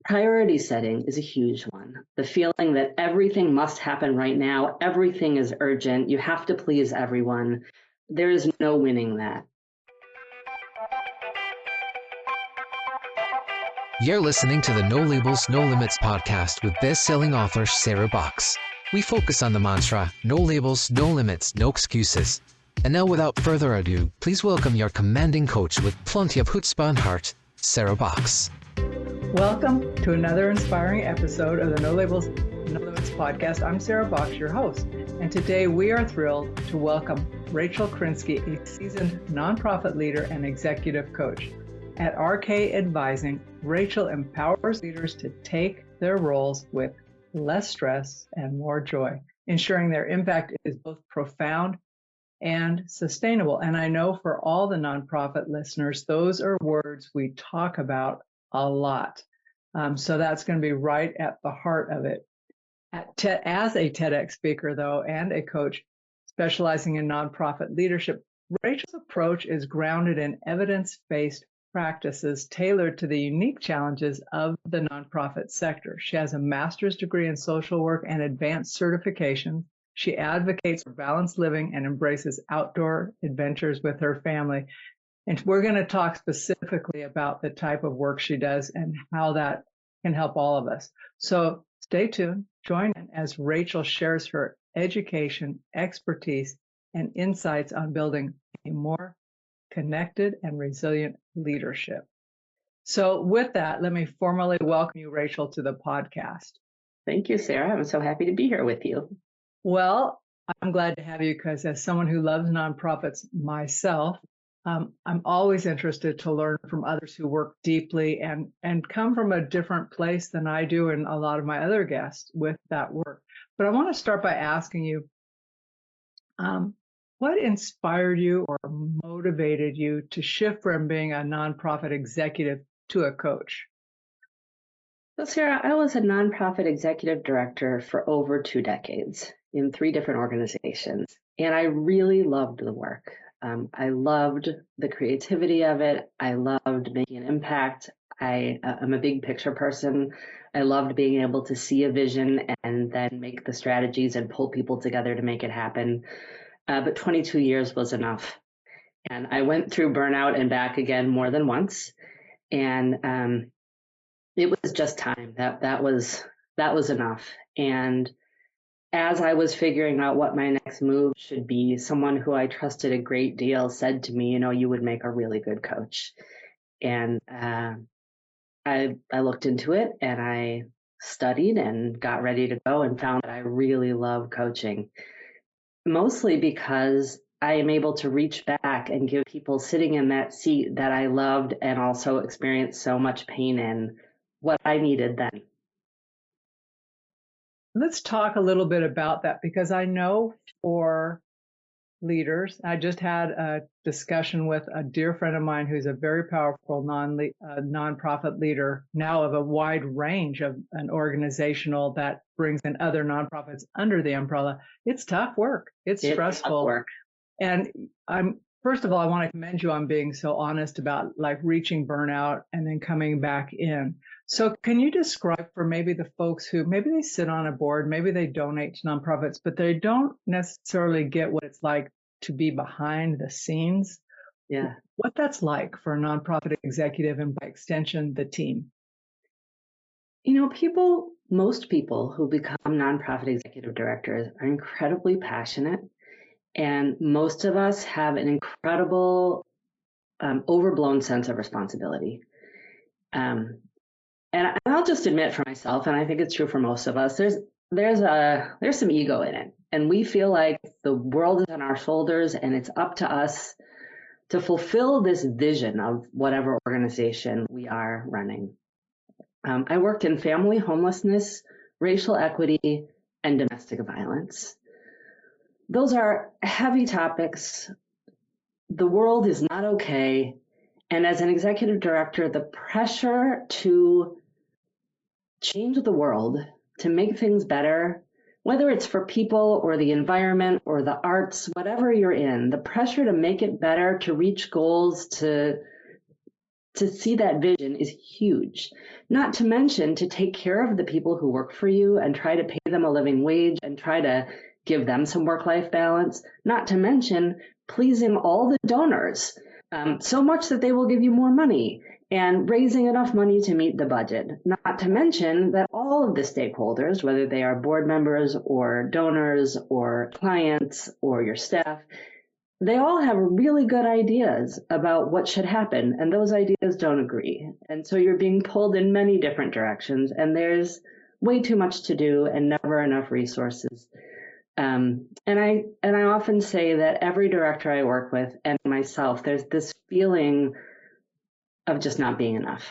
Priority setting is a huge one. The feeling that everything must happen right now, everything is urgent, you have to please everyone. There is no winning that. You're listening to the No Labels, No Limits podcast with best-selling author Sarah Box. We focus on the mantra, no labels, no limits, no excuses. And now without further ado, please welcome your commanding coach with plenty of chutzpah and heart, Sarah Box. Welcome to another inspiring episode of the No Labels, No Limits podcast. I'm Sarah Box, your host, and today we are thrilled to welcome Rachel Krinsky, a seasoned nonprofit leader and executive coach. At RK Advising, Rachel empowers leaders to take their roles with less stress and more joy, ensuring their impact is both profound and sustainable. And I know for all the nonprofit listeners, those are words we talk about a lot. So that's going to be right at the heart of it. As a TEDx speaker, though, and a coach specializing in nonprofit leadership, Rachel's approach is grounded in evidence-based practices tailored to the unique challenges of the nonprofit sector. She has a master's degree in social work and advanced certification. She advocates for balanced living and embraces outdoor adventures with her family. And we're going to talk specifically about the type of work she does and how that can help all of us. So stay tuned, join in as Rachel shares her education, expertise, and insights on building a more connected and resilient leadership. So with that, let me formally welcome you, Rachel, to the podcast. Thank you, Sarah. I'm so happy to be here with you. Well, I'm glad to have you because as someone who loves nonprofits myself, I'm always interested to learn from others who work deeply and come from a different place than I do and a lot of my other guests with that work. But I want to start by asking you, what inspired you or motivated you to shift from being a nonprofit executive to a coach? So, Sarah, I was a nonprofit executive director for over 2 decades in 3 different organizations, and I really loved the work. I loved the creativity of it. I loved making an impact. I'm a big picture person. I loved being able to see a vision and then make the strategies and pull people together to make it happen. But 22 years was enough. And I went through burnout and back again more than once. And it was just time. That was enough. And as I was figuring out what my next move should be, someone who I trusted a great deal said to me, you would make a really good coach. And I looked into it and I studied and got ready to go and found that I really love coaching. Mostly because I am able to reach back and give people sitting in that seat that I loved and also experienced so much pain in what I needed then. Let's talk a little bit about that because I know for leaders, I just had a discussion with a dear friend of mine who's a very powerful nonprofit leader now of a wide range of an organizational that brings in other nonprofits under the umbrella. It's tough work. It's stressful. Tough work. And first of all, I want to commend you on being so honest about like reaching burnout and then coming back in. So can you describe for maybe the folks who maybe they sit on a board, maybe they donate to nonprofits, but they don't necessarily get what it's like to be behind the scenes? Yeah. What that's like for a nonprofit executive and by extension, the team? Most people who become nonprofit executive directors are incredibly passionate. And most of us have an incredible, overblown sense of responsibility. And I'll just admit for myself, and I think it's true for most of us, there's some ego in it. And we feel like the world is on our shoulders and it's up to us to fulfill this vision of whatever organization we are running. I worked in family homelessness, racial equity, and domestic violence. Those are heavy topics. The world is not okay. And as an executive director, the pressure to change the world, to make things better, whether it's for people or the environment or the arts, whatever you're in, the pressure to make it better, to reach goals, to to see that vision is huge. Not to mention to take care of the people who work for you and try to pay them a living wage and try to give them some work-life balance. Not to mention pleasing all the donors so much that they will give you more money and raising enough money to meet the budget. Not to mention that all of the stakeholders, whether they are board members or donors or clients or your staff, they all have really good ideas about what should happen, and those ideas don't agree. And so you're being pulled in many different directions, and there's way too much to do and never enough resources. And I often say that every director I work with and myself, there's this feeling of just not being enough.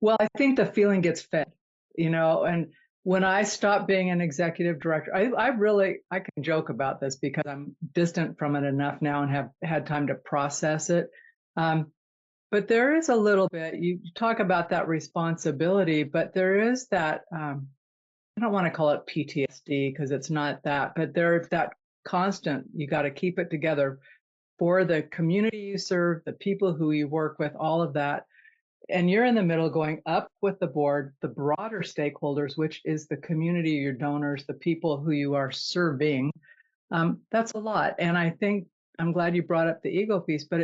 Well, I think the feeling gets fed, and when I stopped being an executive director, I can joke about this because I'm distant from it enough now and have had time to process it. But there is a little bit, you talk about that responsibility, but there is that, I don't want to call it PTSD because it's not that, but there's that constant, you got to keep it together for the community you serve, the people who you work with, all of that. And you're in the middle going up with the board, the broader stakeholders, which is the community, your donors, the people who you are serving. That's a lot. And I think I'm glad you brought up the ego piece, but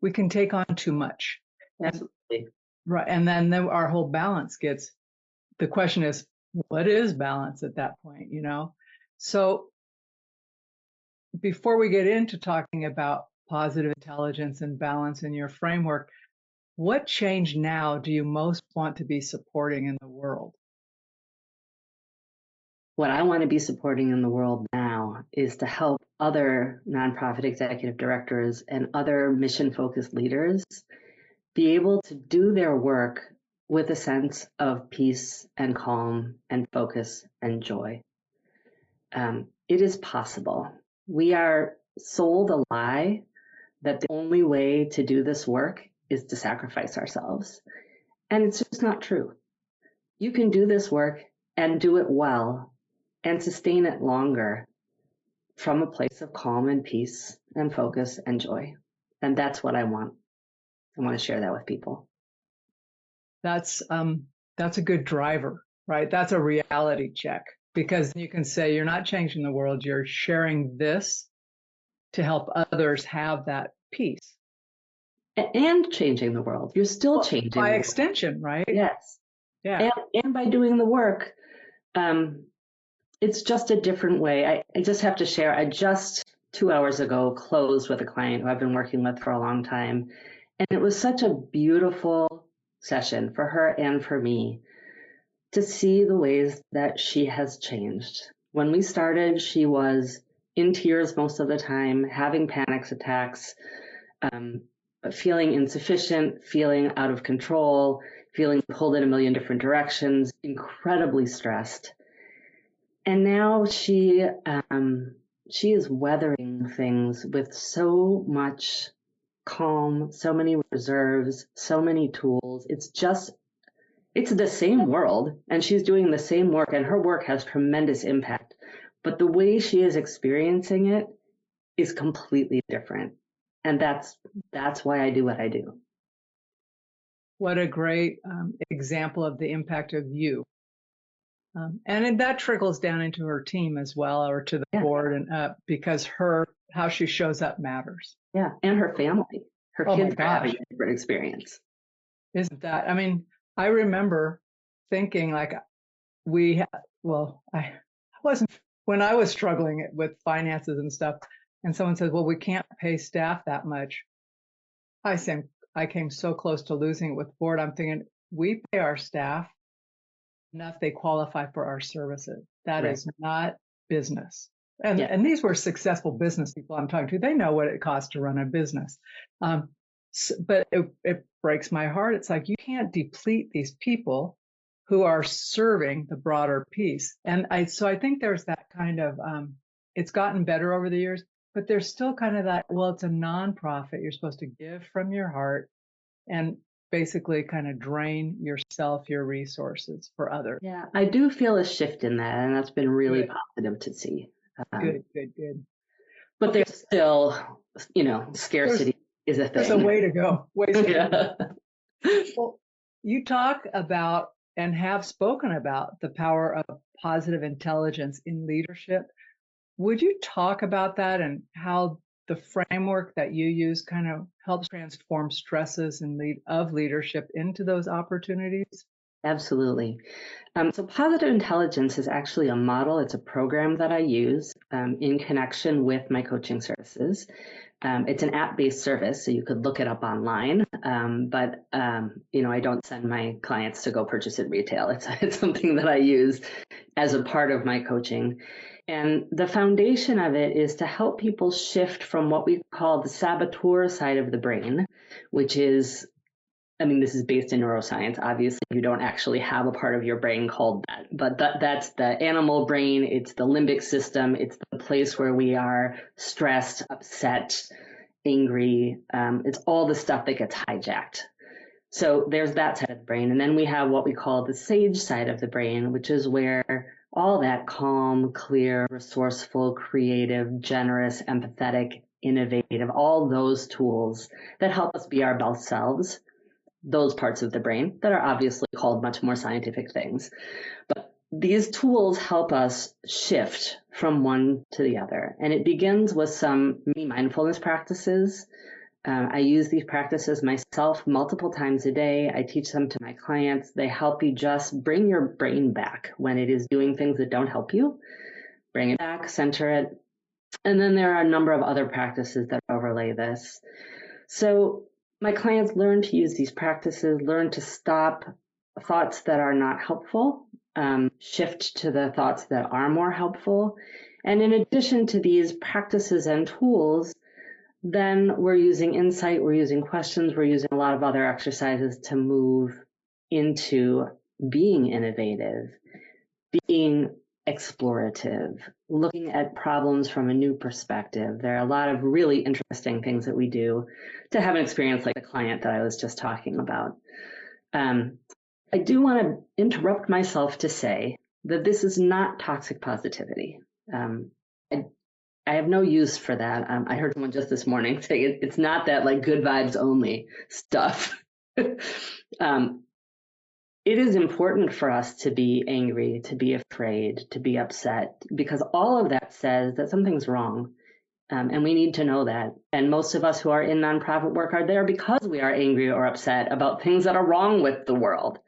we can take on too much. Absolutely. Right. And then our whole balance the question is, what is balance at that point, So before we get into talking about positive intelligence and balance in your framework, what change now do you most want to be supporting in the world? What I want to be supporting in the world now is to help other nonprofit executive directors and other mission-focused leaders be able to do their work with a sense of peace and calm and focus and joy. It is possible. We are sold a lie that the only way to do this work is to sacrifice ourselves. And it's just not true. You can do this work and do it well and sustain it longer from a place of calm and peace and focus and joy. And that's what I want. I want to share that with people. That's a good driver, right? That's a reality check, because you can say you're not changing the world, you're sharing this to help others have that peace. And changing the world. You're still changing by extension, right? Yes. Yeah. And by doing the work, it's just a different way. I just have to share, I just 2 hours ago closed with a client who I've been working with for a long time. And it was such a beautiful session for her and for me to see the ways that she has changed. When we started, she was in tears most of the time, having panic attacks, feeling insufficient, feeling out of control, feeling pulled in a million different directions, incredibly stressed. And now she is weathering things with so much calm, so many reserves, so many tools. It's the same world, and she's doing the same work, and her work has tremendous impact. But the way she is experiencing it is completely different. And that's why I do what I do. What a great example of the impact of you. And that trickles down into her team as well, or to the board, and because how she shows up matters. Yeah, and her family. Her kids are having a different experience. Isn't that? I mean, I remember thinking like I wasn't, when I was struggling with finances and stuff, and someone says, well, we can't pay staff that much. I came so close to losing it with the board. I'm thinking, we pay our staff enough they qualify for our services. That is not business. And these were successful business people I'm talking to. They know what it costs to run a business. But it breaks my heart. It's like, you can't deplete these people who are serving the broader piece. And so I think there's that kind of, it's gotten better over the years, but there's still kind of that, well, it's a nonprofit. You're supposed to give from your heart and basically kind of drain yourself, your resources for others. Yeah, I do feel a shift in that, and that's been really positive to see. Good. But there's still, scarcity is a thing. There's a way to go. Yeah. Well, you talk about and have spoken about the power of positive intelligence in leadership. Would you talk about that and how the framework that you use kind of helps transform stresses of leadership into those opportunities? Absolutely. So positive intelligence is actually a model. It's a program that I use in connection with my coaching services. It's an app-based service, so you could look it up online. But I don't send my clients to go purchase it retail. It's something that I use as a part of my coaching. And the foundation of it is to help people shift from what we call the saboteur side of the brain, which is, this is based in neuroscience. Obviously, you don't actually have a part of your brain called that, but that's the animal brain. It's the limbic system. It's the place where we are stressed, upset, angry. It's all the stuff that gets hijacked. So there's that side of the brain. And then we have what we call the sage side of the brain, which is where all that calm, clear, resourceful, creative, generous, empathetic, innovative, all those tools that help us be our best selves, those parts of the brain that are obviously called much more scientific things. But these tools help us shift from one to the other. And it begins with some mindfulness practices. I use these practices myself multiple times a day. I teach them to my clients. They help you just bring your brain back when it is doing things that don't help you. Bring it back, center it. And then there are a number of other practices that overlay this. So my clients learn to use these practices, learn to stop thoughts that are not helpful, shift to the thoughts that are more helpful. And in addition to these practices and tools, then we're using insight, we're using questions, we're using a lot of other exercises to move into being innovative, being explorative, looking at problems from a new perspective. There are a lot of really interesting things that we do to have an experience like the client that I was just talking about. I do want to interrupt myself to say that this is not toxic positivity. I have no use for that. I heard someone just this morning say it's not that like good vibes only stuff. It is important for us to be angry, to be afraid, to be upset, because all of that says that something's wrong. And we need to know that. And most of us who are in nonprofit work are there because we are angry or upset about things that are wrong with the world.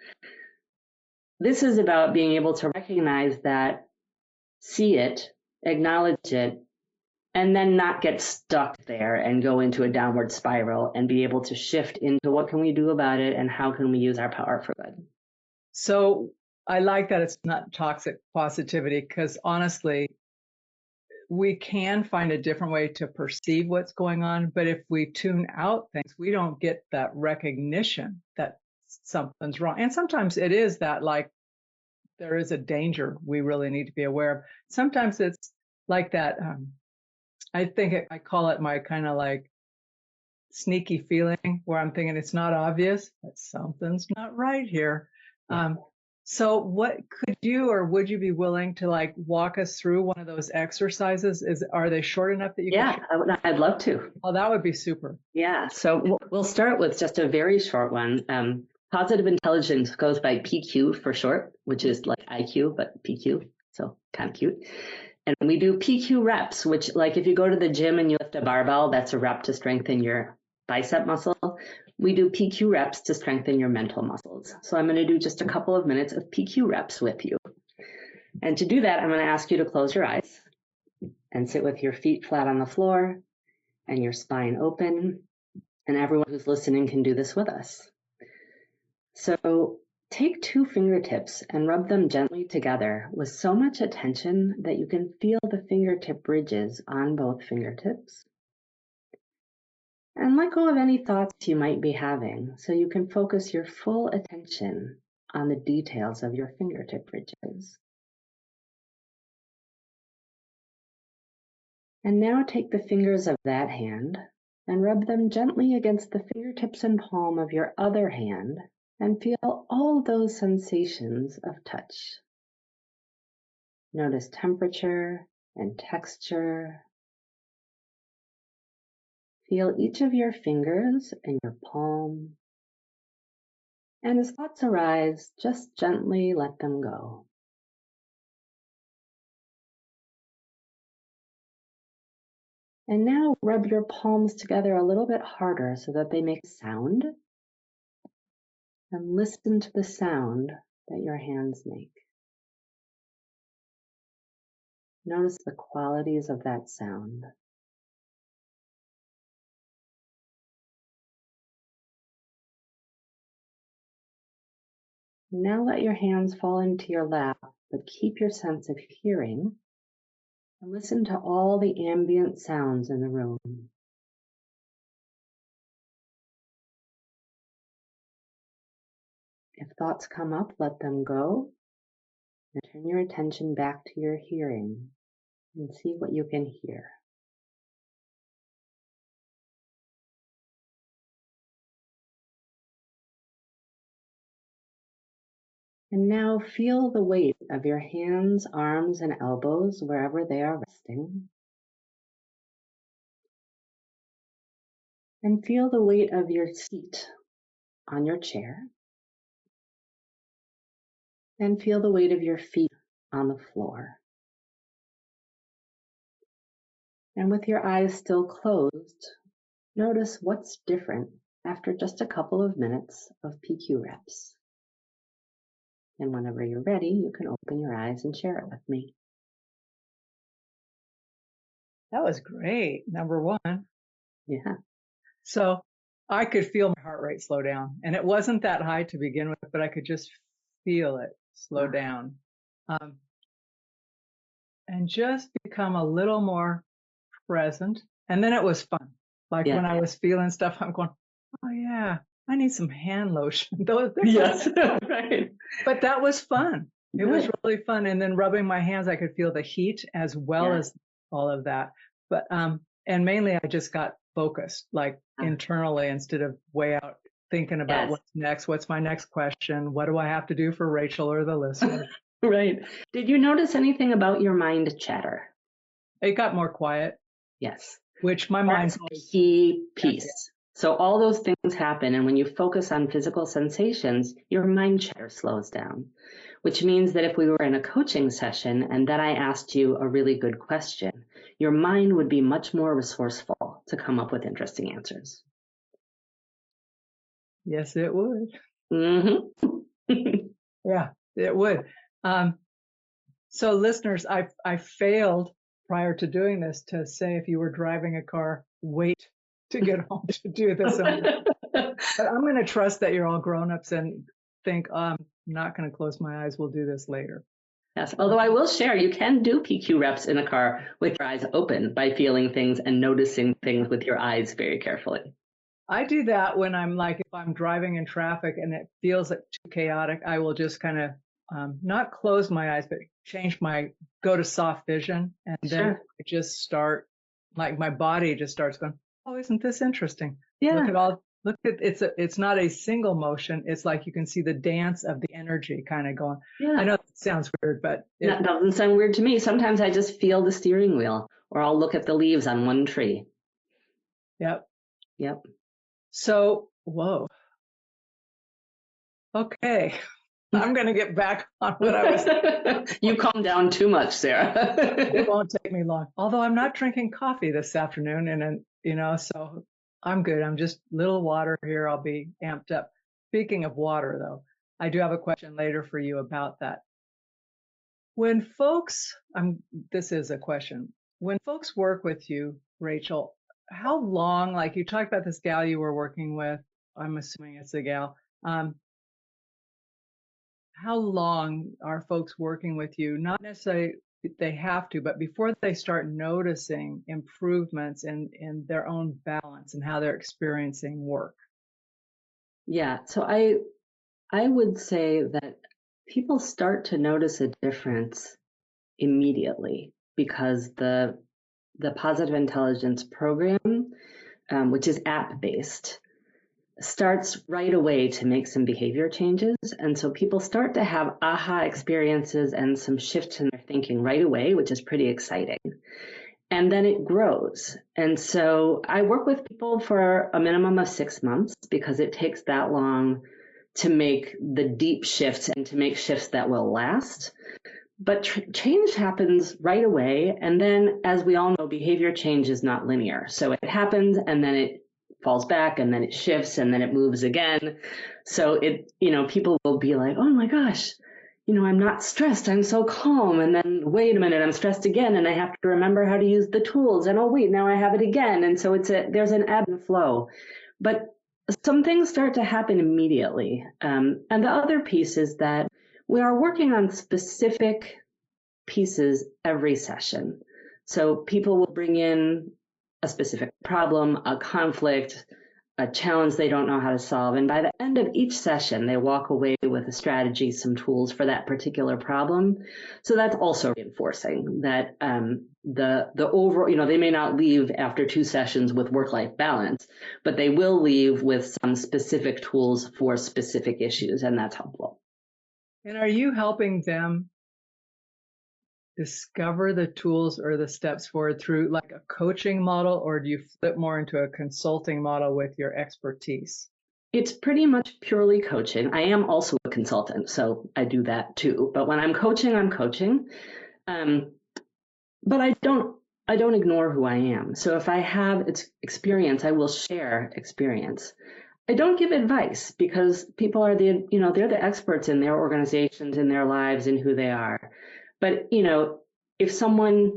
This is about being able to recognize that, see it, acknowledge it, and then not get stuck there and go into a downward spiral and be able to shift into what can we do about it and how can we use our power for good. So I like that it's not toxic positivity, because honestly, we can find a different way to perceive what's going on. But if we tune out things, we don't get that recognition that something's wrong. And sometimes it is that like there is a danger we really need to be aware of. Sometimes it's like that. I think I call it my kind of like sneaky feeling where I'm thinking it's not obvious, but something's not right here. So what could you or would you be willing to like walk us through one of those exercises? Are they short enough that you can share? I'd love to. Oh, that would be super. Yeah, so we'll start with just a very short one. Positive intelligence goes by PQ for short, which is like IQ, but PQ, so kind of cute. And we do PQ reps, which like if you go to the gym and you lift a barbell, that's a rep to strengthen your bicep muscle. We do PQ reps to strengthen your mental muscles. So I'm going to do just a couple of minutes of PQ reps with you. And to do that, I'm going to ask you to close your eyes and sit with your feet flat on the floor and your spine open. And everyone who's listening can do this with us. So take 2 fingertips and rub them gently together with so much attention that you can feel the fingertip bridges on both fingertips. And let go of any thoughts you might be having so you can focus your full attention on the details of your fingertip bridges. And now take the fingers of that hand and rub them gently against the fingertips and palm of your other hand and feel all those sensations of touch. Notice temperature and texture. Feel each of your fingers and your palm. And as thoughts arise, just gently let them go. And now rub your palms together a little bit harder so that they make sound. And listen to the sound that your hands make. Notice the qualities of that sound. Now let your hands fall into your lap, but keep your sense of hearing and listen to all the ambient sounds in the room. If thoughts come up, let them go and turn your attention back to your hearing and see what you can hear. And now feel the weight of your hands, arms, and elbows wherever they are resting. And feel the weight of your seat on your chair. And feel the weight of your feet on the floor. And with your eyes still closed, notice what's different after just a couple of minutes of PQ reps. And whenever you're ready, you can open your eyes and share it with me. That was great. Number one. Yeah. So I could feel my heart rate slow down. And it wasn't that high to begin with, but I could just feel it slow down. And just become a little more present. And then it was fun. Like when I was feeling stuff, I'm going, oh yeah, I need some hand lotion. Yes, right. But that was fun. It was really fun. And then rubbing my hands, I could feel the heat as well as all of that. But, and mainly I just got focused, like internally instead of way out thinking about what's next, what's my next question, what do I have to do for Rachel or the listener? Right. Did you notice anything about your mind chatter? It got more quiet. Yes. Which my mind's a key piece. So all those things happen, and when you focus on physical sensations, your mind chatter slows down, which means that if we were in a coaching session and then I asked you a really good question, your mind would be much more resourceful to come up with interesting answers. Yes, it would. Mm-hmm. Yeah, it would. So listeners, I failed prior to doing this to say if you were driving a car, wait to get home to do this. But I'm going to trust that you're all grown-ups and think, I'm not going to close my eyes. We'll do this later. Yes, although I will share, you can do PQ reps in a car with your eyes open by feeling things and noticing things with your eyes very carefully. I do that when if I'm driving in traffic and it feels like too chaotic, I will just kind of not close my eyes, but go to soft vision. And then I just start, my body just starts going, oh, isn't this interesting? Yeah. It's not a single motion. It's like you can see the dance of the energy kind of going. Yeah. I know it sounds weird, but that doesn't sound weird to me. Sometimes I just feel the steering wheel, or I'll look at the leaves on one tree. Yep. So, whoa. Okay. I'm going to get back on what I was. You calm down too much, Sarah. It won't take me long. Although I'm not drinking coffee this afternoon, and so I'm good. I'm just little water here. I'll be amped up. Speaking of water, though, I do have a question later for you about that. When folks, this is a question. When folks work with you, Rachel, how long, like you talked about this gal you were working with, I'm assuming it's a gal. How long are folks working with you? Not necessarily they have to, but before they start noticing improvements in their own balance and how they're experiencing work? Yeah, so I would say that people start to notice a difference immediately because the Positive Intelligence program, which is app-based, starts right away to make some behavior changes. And so people start to have aha experiences and some shifts in their thinking right away, which is pretty exciting. and then it grows. And so I work with people for a minimum of 6 months because it takes that long to make the deep shifts and to make shifts that will last. But change happens right away. And then, as we all know, behavior change is not linear. So it happens and then it falls back and then it shifts and then it moves again. So people will be like, oh my gosh, I'm not stressed. I'm so calm. And then wait a minute, I'm stressed again. And I have to remember how to use the tools. And oh, wait, now I have it again. And so there's an ebb and flow. But some things start to happen immediately. And the other piece is that we are working on specific pieces every session. So people will bring in a specific problem, a conflict, a challenge they don't know how to solve. And by the end of each session, they walk away with a strategy, some tools for that particular problem. So that's also reinforcing that the overall, they may not leave after 2 sessions with work-life balance, but they will leave with some specific tools for specific issues, and that's helpful. And are you helping them discover the tools or the steps forward through like a coaching model, or do you flip more into a consulting model with your expertise? It's pretty much purely coaching. I am also a consultant, so I do that too. But when I'm coaching, I'm coaching. But I don't ignore who I am. So if I have experience, I will share experience. I don't give advice because people are they're the experts in their organizations, in their lives, and who they are. But, if someone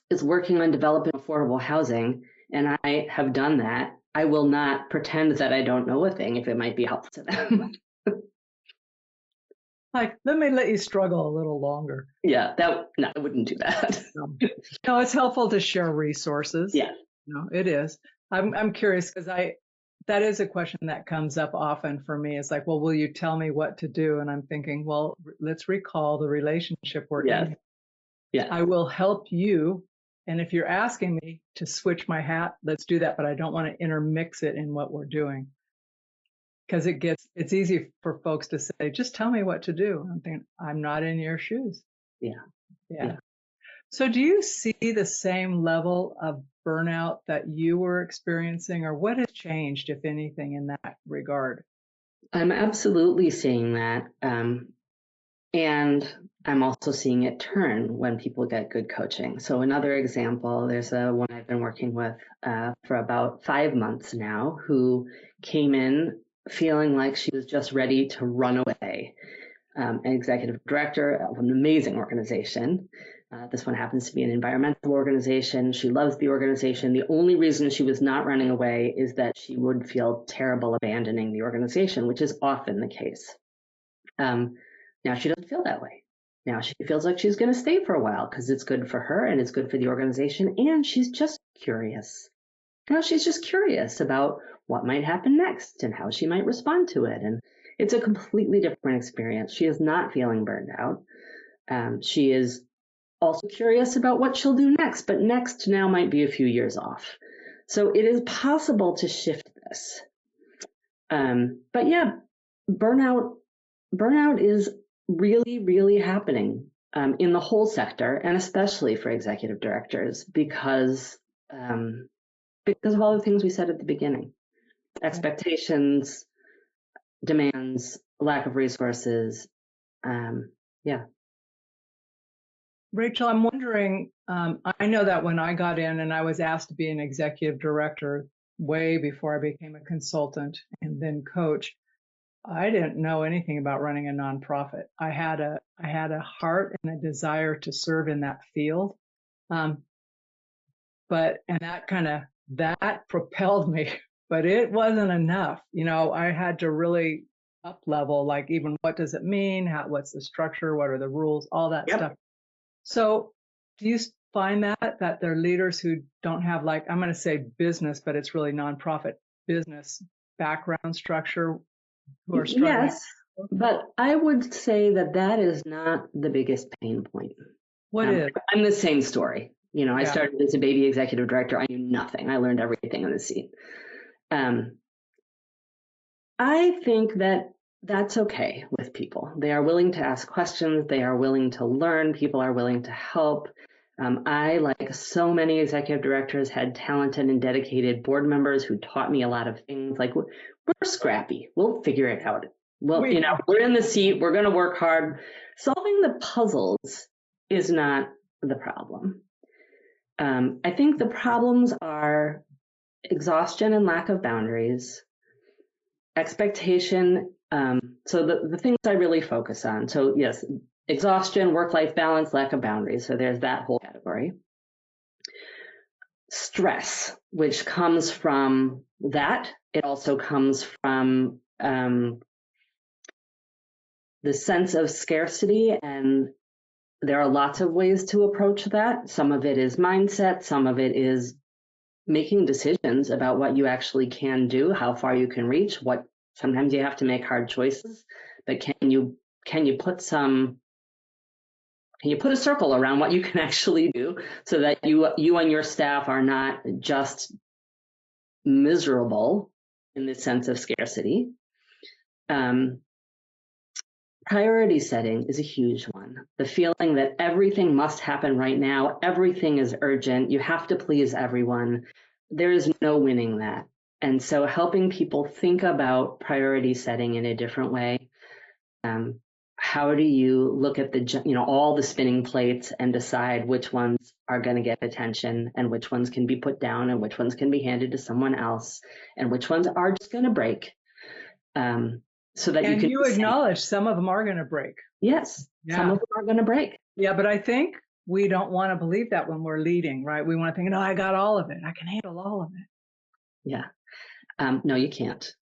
is working on developing affordable housing and I have done that, I will not pretend that I don't know a thing if it might be helpful to them. Like, let you struggle a little longer. Yeah, I wouldn't do that. No, it's helpful to share resources. Yeah. No, it is. I'm curious because that is a question that comes up often for me. It's like, well, will you tell me what to do? And I'm thinking, well, let's recall the relationship we're in. Yeah. I will help you. And if you're asking me to switch my hat, let's do that. But I don't want to intermix it in what we're doing. Because it's easy for folks to say, just tell me what to do. I'm thinking, I'm not in your shoes. Yeah. So do you see the same level of burnout that you were experiencing, or what has changed, if anything, in that regard? I'm absolutely seeing that. And I'm also seeing it turn when people get good coaching. So another example, there's a one I've been working with for about 5 months now who came in feeling like she was just ready to run away. An executive director of an amazing organization. This one happens to be an environmental organization. She loves the organization. The only reason she was not running away is that she would feel terrible abandoning the organization, which is often the case. Now she doesn't feel that way. Now she feels like she's going to stay for a while because it's good for her and it's good for the organization. And she's just curious. Now she's just curious about what might happen next and how she might respond to it. And it's a completely different experience. She is not feeling burned out. She is also curious about what she'll do next, but next now might be a few years off. So it is possible to shift this. But yeah, burnout is really, really happening in the whole sector, and especially for executive directors because of all the things we said at the beginning. Expectations, demands, lack of resources. Rachel, I'm wondering, I know that when I got in and I was asked to be an executive director way before I became a consultant and then coach, I didn't know anything about running a nonprofit. I had a heart and a desire to serve in that field. That propelled me, but it wasn't enough. I had to really up level, like even what does it mean? What's the structure? What are the rules? All that stuff. So do you find that there are leaders who don't have, like, I'm going to say business, but it's really nonprofit business background structure who are struggling? Yes, but I would say that is not the biggest pain point. What is? I'm the same story. I started as a baby executive director. I knew nothing. I learned everything in the seat. I think that's okay with people. They are willing to ask questions. They are willing to learn. People are willing to help. I, like so many executive directors, had talented and dedicated board members who taught me a lot of things. Like, we're scrappy. We'll figure it out. Well, we're in the seat. We're going to work hard. Solving the puzzles is not the problem. I think the problems are exhaustion and lack of boundaries, expectation. So the things I really focus on. So yes, exhaustion, work-life balance, lack of boundaries. So there's that whole category. Stress, which comes from that. It also comes from the sense of scarcity, and there are lots of ways to approach that. Some of it is mindset. Some of it is making decisions about what you actually can do, how far you can reach. Sometimes you have to make hard choices, but can you put a circle around what you can actually do so that you and your staff are not just miserable in the sense of scarcity? Priority setting is a huge one. The feeling that everything must happen right now, everything is urgent, you have to please everyone. There is no winning that. And so helping people think about priority setting in a different way. How do you look at all the spinning plates and decide which ones are going to get attention and which ones can be put down and which ones can be handed to someone else and which ones are just going to break? So that you acknowledge some of them are going to break. Yes, yeah. Some of them are going to break. Yeah, but I think we don't want to believe that when we're leading, right? We want to think, no, I got all of it. I can handle all of it. Yeah. No, you can't.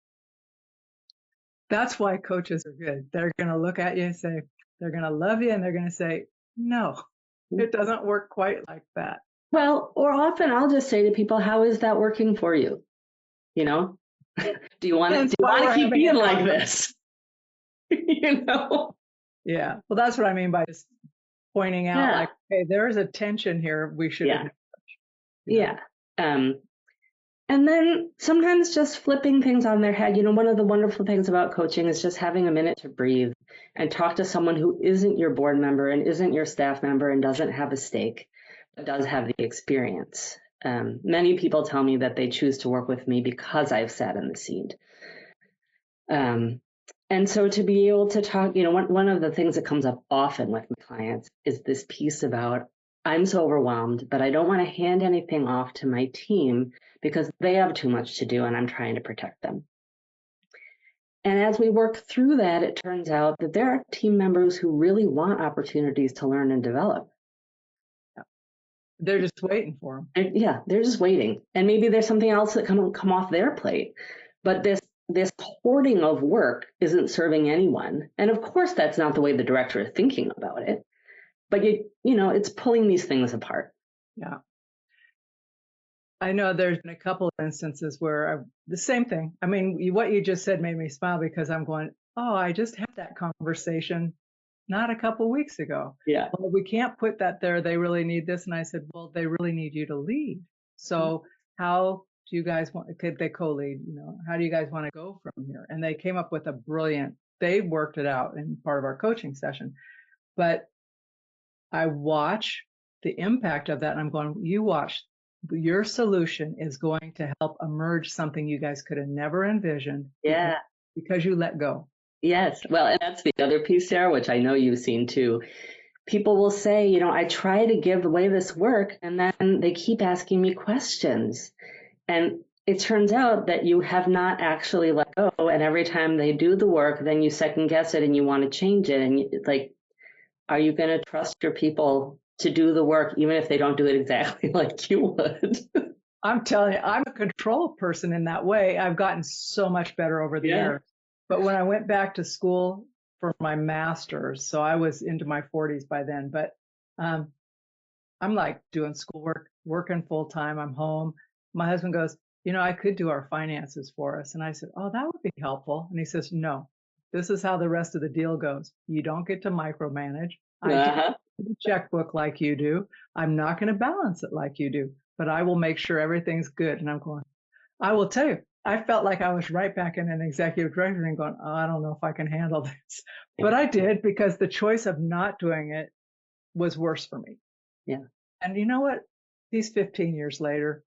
That's why coaches are good. They're going to look at you and say, they're going to love you, and they're going to say, no, it doesn't work quite like that. Well, or often I'll just say to people, how is that working for you? Do you want to keep being like this? Yeah. Well, that's what I mean by just pointing out, like, hey, there's a tension here. We should. Yeah. And then sometimes just flipping things on their head. One of the wonderful things about coaching is just having a minute to breathe and talk to someone who isn't your board member and isn't your staff member and doesn't have a stake, but does have the experience. Many people tell me that they choose to work with me because I've sat in the seat. And so to be able to talk, one of the things that comes up often with my clients is this piece about, I'm so overwhelmed, but I don't want to hand anything off to my team because they have too much to do and I'm trying to protect them. And as we work through that, it turns out that there are team members who really want opportunities to learn and develop. They're just waiting for them. Yeah, they're just waiting. And maybe there's something else that come off their plate. But this hoarding of work isn't serving anyone. And of course, that's not the way the director is thinking about it. But it's pulling these things apart. Yeah. I know there's been a couple of instances where the same thing. I mean, what you just said made me smile because I'm going, oh, I just had that conversation not a couple weeks ago. Yeah. Well, we can't put that there. They really need this. And I said, well, they really need you to lead. So how do you guys could they co-lead? How do you guys want to go from here? And they came up with they worked it out in part of our coaching session. But I watch the impact of that. And I'm going, you watch, your solution is going to help emerge something you guys could have never envisioned. Yeah. Because you let go. Yes. Well, and that's the other piece, Sarah, which I know you've seen too. People will say, I try to give away this work and then they keep asking me questions. And it turns out that you have not actually let go. And every time they do the work, then you second guess it and you want to change it. And it's like, are you going to trust your people to do the work, even if they don't do it exactly like you would? I'm telling you, I'm a control person in that way. I've gotten so much better over the years. But when I went back to school for my master's, so I was into my 40s by then, but I'm like doing schoolwork, working full time. I'm home. My husband goes, I could do our finances for us. And I said, oh, that would be helpful. And he says, no, this is how the rest of the deal goes. You don't get to micromanage. I don't do the checkbook like you do. I'm not going to balance it like you do, but I will make sure everything's good. And I'm going, I will tell you, I felt like I was right back in an executive director and going, oh, I don't know if I can handle this. But I did, because the choice of not doing it was worse for me. Yeah. And you know what? These 15 years later,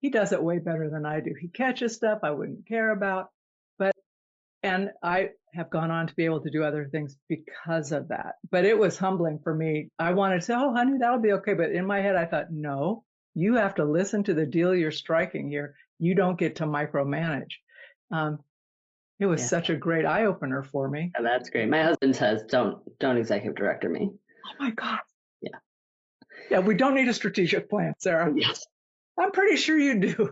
he does it way better than I do. He catches stuff I wouldn't care about. And I have gone on to be able to do other things because of that. But it was humbling for me. I wanted to say, oh, honey, that'll be okay. But in my head, I thought, no, you have to listen to the deal you're striking here. You don't get to micromanage. It was such a great eye opener for me. Oh, that's great. My husband says, don't executive director me. Oh my God. Yeah. Yeah, we don't need a strategic plan, Sarah. Yes. I'm pretty sure you do.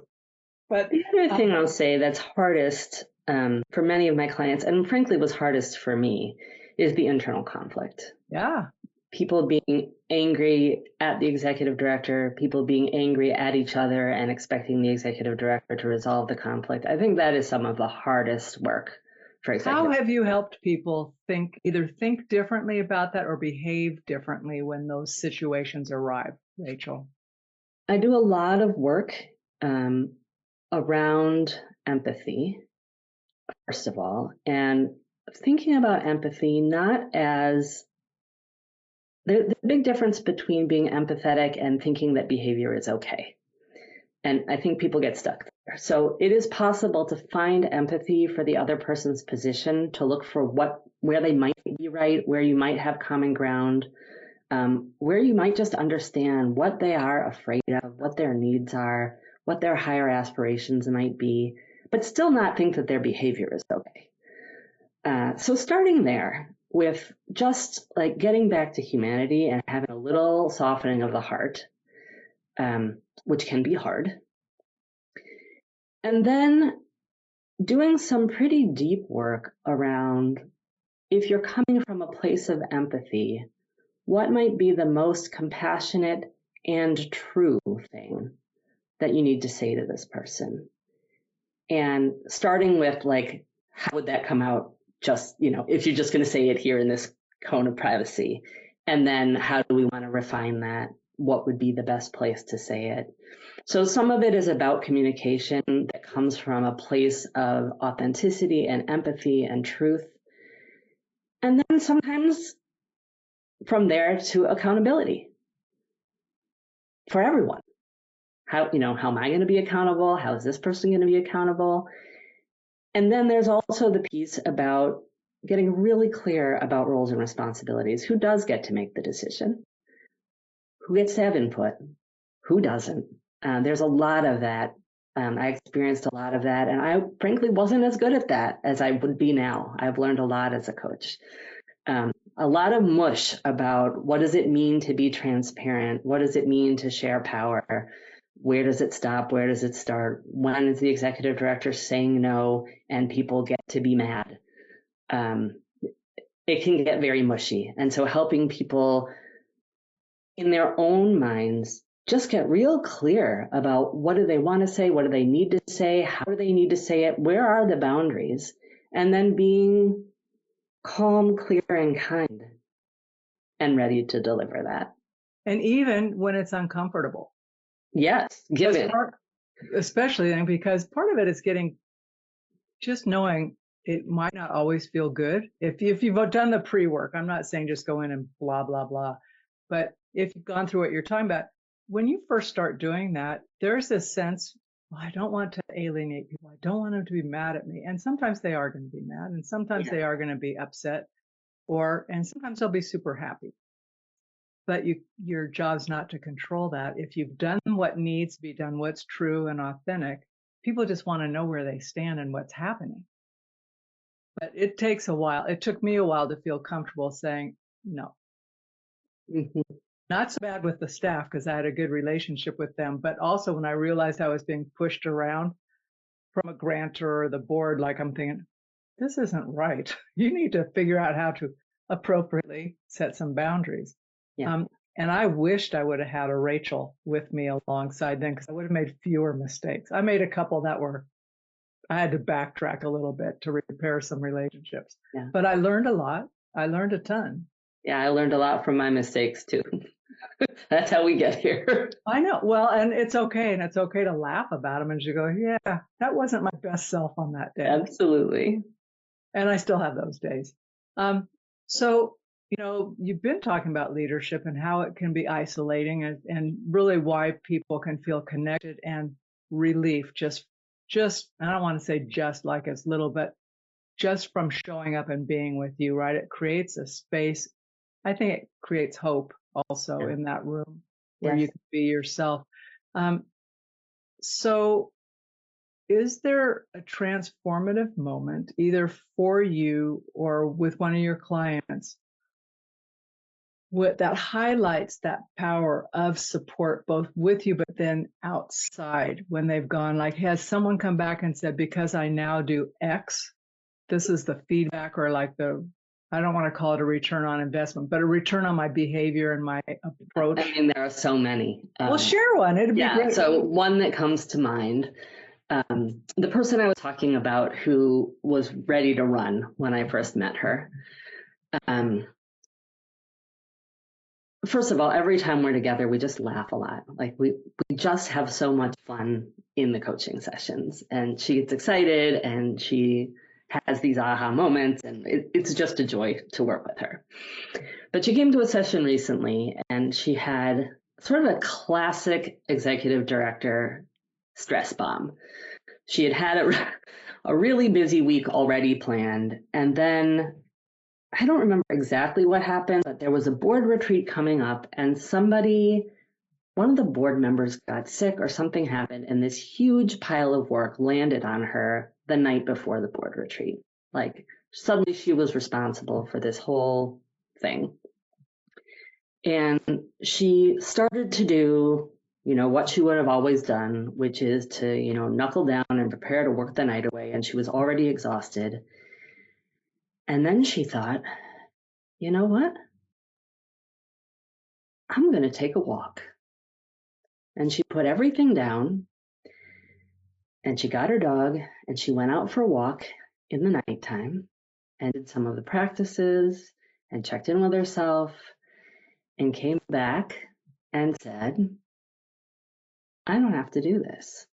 But the other thing I'll say that's hardest for many of my clients, and frankly was hardest for me, is the internal conflict. Yeah. People being angry at the executive director, people being angry at each other and expecting the executive director to resolve the conflict. I think that is some of the hardest work for executives. How have you helped people either think differently about that or behave differently when those situations arrive, Rachel? I do a lot of work around empathy, first of all, and thinking about empathy not as the big difference between being empathetic and thinking that behavior is okay. And I think people get stuck there. So it is possible to find empathy for the other person's position, to look for where they might be right, where you might have common ground, where you might just understand what they are afraid of, what their needs are, what their higher aspirations might be, but still not think that their behavior is okay. So starting there with just like getting back to humanity and having a little softening of the heart, which can be hard. And then doing some pretty deep work around, if you're coming from a place of empathy, what might be the most compassionate and true thing that you need to say to this person? And starting with like, how would that come out? Just, if you're just going to say it here in this cone of privacy, and then how do we want to refine that? What would be the best place to say it? So some of it is about communication that comes from a place of authenticity and empathy and truth. And then sometimes from there to accountability for everyone. How am I going to be accountable? How is this person going to be accountable? And then there's also the piece about getting really clear about roles and responsibilities. Who does get to make the decision? Who gets to have input? Who doesn't? There's a lot of that. I experienced a lot of that, and I frankly wasn't as good at that as I would be now. I've learned a lot as a coach. A lot of mush about what does it mean to be transparent? What does it mean to share power? Where does it stop? Where does it start? When is the executive director saying no and people get to be mad? It can get very mushy. And so helping people in their own minds just get real clear about what do they want to say? What do they need to say? How do they need to say it? Where are the boundaries? And then being calm, clear, and kind and ready to deliver that. And even when it's uncomfortable. Yes, give it. Especially because part of it is just knowing it might not always feel good. If you've done the pre-work, I'm not saying just go in and blah, blah, blah. But if you've gone through what you're talking about, when you first start doing that, there's this sense, I don't want to alienate people. I don't want them to be mad at me. And sometimes they are going to be mad, and sometimes they are going to be upset, and sometimes they'll be super happy. But your job's not to control that. If you've done what needs to be done, what's true and authentic, people just want to know where they stand and what's happening. But it takes a while. It took me a while to feel comfortable saying no. Mm-hmm. Not so bad with the staff because I had a good relationship with them, but also when I realized I was being pushed around from a grantor or the board, like I'm thinking, this isn't right. You need to figure out how to appropriately set some boundaries. Yeah. And I wished I would have had a Rachel with me alongside them because I would have made fewer mistakes. I made a couple I had to backtrack a little bit to repair some relationships. Yeah. But I learned a lot. I learned a ton. Yeah, I learned a lot from my mistakes too. That's how we get here. I know. Well, and it's okay. And it's okay to laugh about them and you go, yeah, that wasn't my best self on that day. Absolutely. And I still have those days. So you've been talking about leadership and how it can be isolating and really why people can feel connected and relief just, I don't want to say just like it's little, but just from showing up and being with you, right? It creates a space. I think it creates hope also in that room where you can be yourself. So is there a transformative moment either for you or with one of your clients that highlights that power of support both with you, but then outside when they've gone, like, has someone come back and said, because I now do X, this is the feedback, or like I don't want to call it a return on investment, but a return on my behavior and my approach? I mean, there are so many. Well, share one. It'd be great. So one that comes to mind, the person I was talking about who was ready to run when I first met her. First of all, every time we're together, we just laugh a lot. Like we just have so much fun in the coaching sessions, and she gets excited and she has these aha moments, and it's just a joy to work with her. But she came to a session recently and she had sort of a classic executive director stress bomb. She had a really busy week already planned, and then I don't remember exactly what happened, but there was a board retreat coming up and one of the board members got sick or something happened, and this huge pile of work landed on her the night before the board retreat. Like suddenly she was responsible for this whole thing. And she started to do, what she would have always done, which is to, knuckle down and prepare to work the night away. And she was already exhausted. And then she thought, you know what? I'm going to take a walk. And she put everything down and she got her dog and she went out for a walk in the nighttime and did some of the practices and checked in with herself and came back and said, I don't have to do this.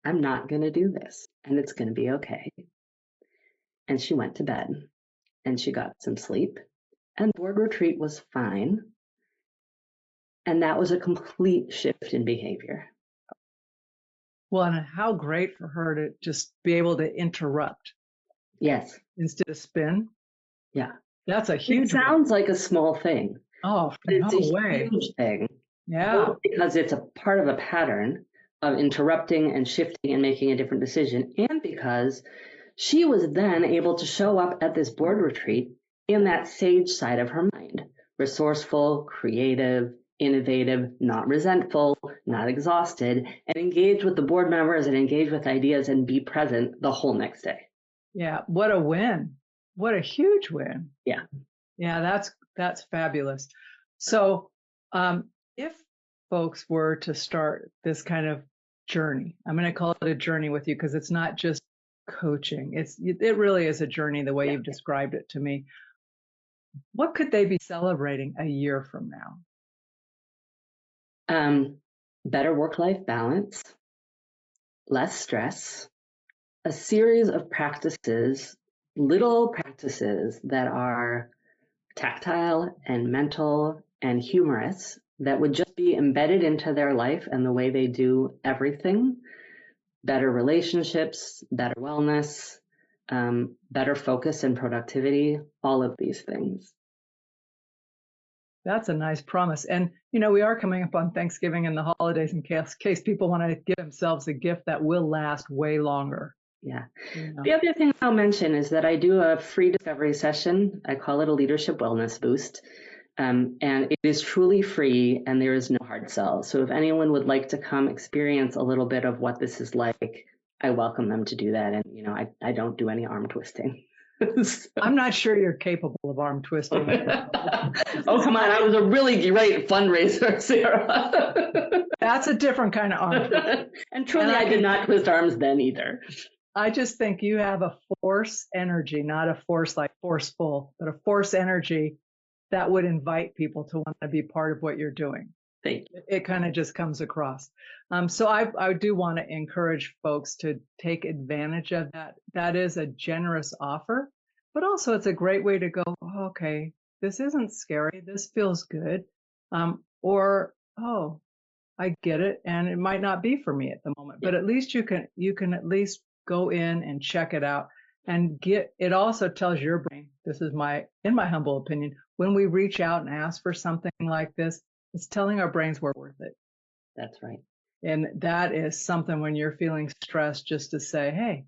I'm not going to do this, and it's going to be okay. And she went to bed and she got some sleep, and board retreat was fine. And that was a complete shift in behavior. Well, and how great for her to just be able to interrupt. Yes. Instead of spin. Yeah. That's a huge It sounds like a small thing. Oh, it's no a way. huge thing. Yeah. Both because it's a part of a pattern of interrupting and shifting and making a different decision, and because she was then able to show up at this board retreat in that sage side of her mind. Resourceful, creative, innovative, not resentful, not exhausted, and engage with the board members and engage with ideas and be present the whole next day. Yeah. What a win. What a huge win. Yeah. Yeah, that's fabulous. So if folks were to start this kind of journey, I'm going to call it a journey with you because it's not just coaching. It really is a journey the way you've described it to me. What could they be celebrating a year from now? Better work-life balance, less stress, a series of practices, little practices that are tactile and mental and humorous that would just be embedded into their life and the way they do everything. Better relationships, better wellness, better focus and productivity, all of these things. That's a nice promise. And, we are coming up on Thanksgiving and the holidays in case people want to give themselves a gift that will last way longer. Yeah. The other thing I'll mention is that I do a free discovery session. I call it a leadership wellness boost. And it is truly free and there is no hard sell. So if anyone would like to come experience a little bit of what this is like, I welcome them to do that. And, I don't do any arm twisting. So. I'm not sure you're capable of arm twisting. Oh, come on. I was a really great fundraiser, Sarah. That's a different kind of arm twist. And truly, I did not twist arms then either. I just think you have a force energy, not a force like forceful, but a force energy that would invite people to want to be part of what you're doing. Thank you. It kind of just comes across. So I do want to encourage folks to take advantage of that. That is a generous offer, but also it's a great way to go, oh, okay, this isn't scary. This feels good. Or, oh, I get it. And it might not be for me at the moment, but at least you can at least go in and check it out and it also tells your brain, this is in my humble opinion, when we reach out and ask for something like this, it's telling our brains we're worth it. That's right. And that is something when you're feeling stressed, just to say, hey,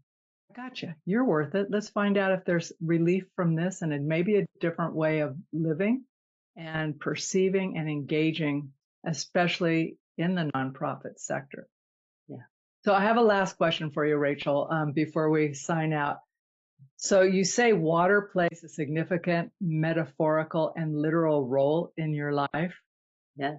I got you. You're worth it. Let's find out if there's relief from this and it may be a different way of living and perceiving and engaging, especially in the nonprofit sector. Yeah. So I have a last question for you, Rachel, before we sign out. So you say water plays a significant metaphorical and literal role in your life. Yes.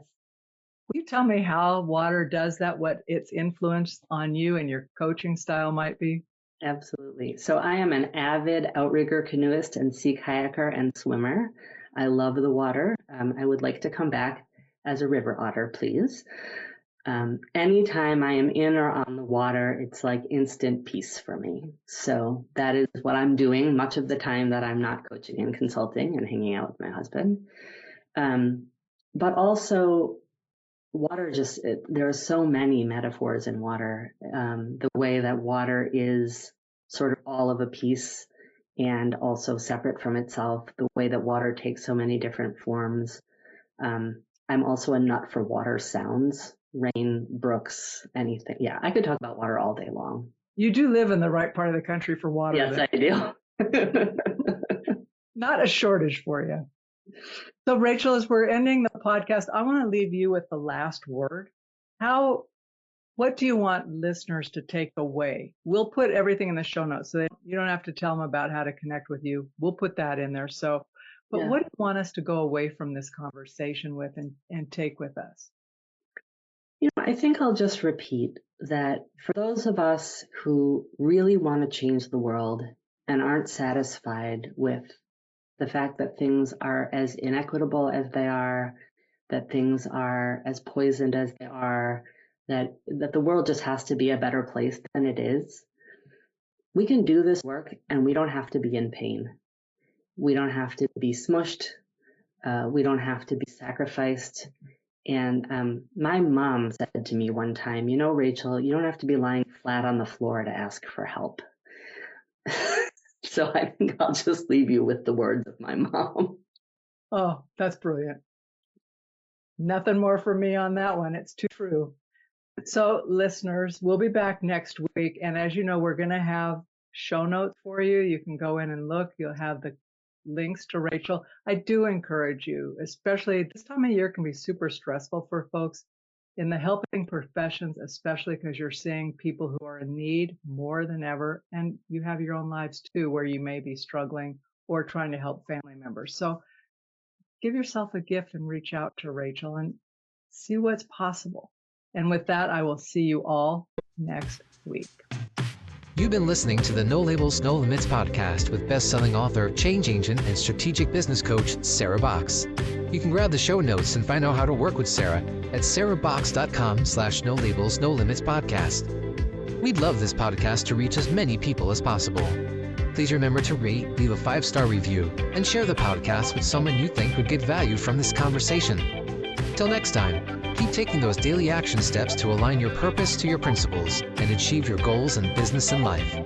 Will you tell me how water does that, what its influence on you and your coaching style might be? Absolutely. So I am an avid outrigger canoeist and sea kayaker and swimmer. I love the water. I would like to come back as a river otter, please. Anytime I am in or on the water, it's like instant peace for me. So that is what I'm doing much of the time that I'm not coaching and consulting and hanging out with my husband. But also water there are so many metaphors in water. The way that water is sort of all of a piece and also separate from itself, the way that water takes so many different forms. I'm also a nut for water sounds, rain, brooks, anything. Yeah, I could talk about water all day long. You do live in the right part of the country for water. Yes, then. I do. Not a shortage for you. So Rachel, as we're ending the podcast, I want to leave you with the last word. What do you want listeners to take away? We'll put everything in the show notes so that you don't have to tell them about how to connect with you. We'll put that in there. But what do you want us to go away from this conversation with and take with us? I think I'll just repeat that for those of us who really want to change the world and aren't satisfied with the fact that things are as inequitable as they are, that things are as poisoned as they are, that the world just has to be a better place than it is, we can do this work and we don't have to be in pain. We don't have to be smushed. We don't have to be sacrificed. And my mom said to me one time, Rachel, you don't have to be lying flat on the floor to ask for help. So I think I'll just leave you with the words of my mom. Oh, that's brilliant. Nothing more for me on that one. It's too true. So listeners, we'll be back next week. And as you know, we're going to have show notes for you. You can go in and look. You'll have the links to Rachel. I do encourage you, especially this time of year can be super stressful for folks in the helping professions, especially because you're seeing people who are in need more than ever. And you have your own lives too, where you may be struggling or trying to help family members. So give yourself a gift and reach out to Rachel and see what's possible. And with that, I will see you all next week. You've been listening to the No Labels, No Limits podcast with best-selling author, change agent, and strategic business coach, Sarah Box. You can grab the show notes and find out how to work with Sarah at sarahbox.com/No Labels, No Limits podcast. We'd love this podcast to reach as many people as possible. Please remember to rate, leave a 5-star review, and share the podcast with someone you think would get value from this conversation. Till next time, keep taking those daily action steps to align your purpose to your principles and achieve your goals in business and life.